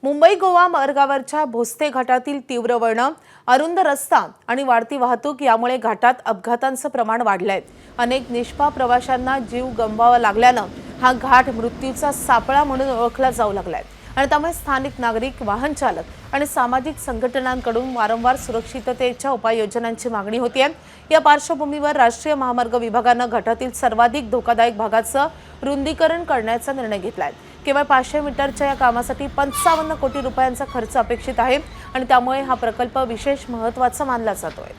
मुंबई गोवा मार्गावरच्या भोसते घाटातील तीव्र वळण, अरुंद रस्ता आणि वाढती वाहतूक यामुळे घाटात अपघातांचं प्रमाण वाढलंय। अनेक निष्पाप प्रवाशांना जीव गमवावा लागल्यानं हा घाट मृत्यूचा सापळा म्हणून ओळखला जाऊ लागलाय आणि त्यामुळे स्थानिक नागरिक, वाहन चालक आणि सामाजिक संघटनांकडून वारंवार सुरक्षिततेच्या उपाययोजनांची मागणी होती आहे। या पार्श्वभूमीवर राष्ट्रीय महामार्ग विभागानं घाटातील सर्वाधिक धोकादायक भागाचं रुंदीकरण करण्याचा निर्णय घेतलाय। केवळ 500 मीटरच्या या कामासाठी 55 कोटी रुपयांचा खर्च अपेक्षित आहे आणि त्यामुळे हा प्रकल्प विशेष महत्त्वाचा मानला जातोय।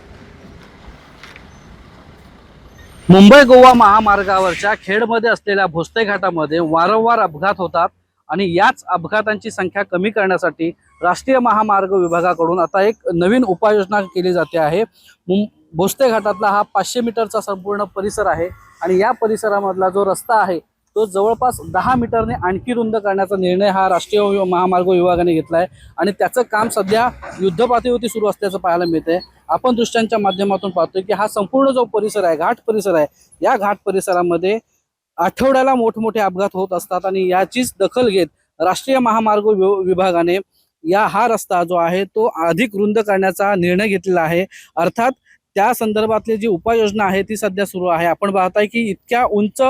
मुंबई गोवा महामार्गावरच्या खेडमध्ये असलेल्या भोसते घाटामध्ये वारंवार अपघात होतात आणि याच अपघातांची संख्या कमी करण्यासाठी राष्ट्रीय महामार्ग विभागाकडून आता एक नवीन उपाययोजना केली जाते आहे। भोसते घाटातला हा 500 मीटरचा संपूर्ण परिसर आहे आणि या परिसरामधला जो रस्ता आहे तो जवळपास 10 मीटरने आणखी रुंद करण्याचा निर्णय हा राष्ट्रीय महामार्ग विभागाने घेतला आहे आणि त्याचं काम सध्या युद्धपातळीवरती सुरू असल्याचं पाहायला मिळतंय। आपण दृश्यांच्या माध्यमातून पाहतोय की हा संपूर्ण जो परिसर आहे, घाट परिसर आहे, या घाट परिसरामध्ये आठवड्याला मोठमोठे अपघात होत असतात आणि याचीच दखल घेत राष्ट्रीय महामार्ग विभागाने हा रस्ता जो आहे तो अधिक रुंद करण्याचा निर्णय घेतलेला आहे। अर्थात त्या संदर्भातली जी उपाययोजना आहे ती सध्या सुरू आहे। आपण पाहताय की इतक्या उंच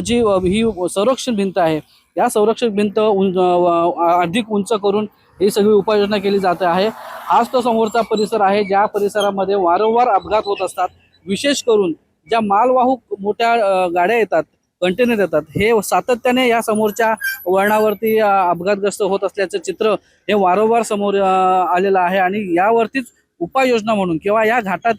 जी ही संरक्षण भिंत आहे, या संरक्षण भिंत अधिक उंच करून ही सगळी उपाययोजना केली जाते आहे। हाच तो समोरचा परिसर आहे ज्या परिसरामध्ये वारंवार अपघात होत असतात। विशेष करून ज्या मालवाहू मोठ्या गाड्या येतात, कंटेनर येतात, हे सातत्याने या समोरच्या वळणावरती अपघातग्रस्त होत असल्याचं चित्र हे वारंवार समोर आलेलं आहे आणि यावरतीच उपाययोजना म्हणून किंवा या घाटात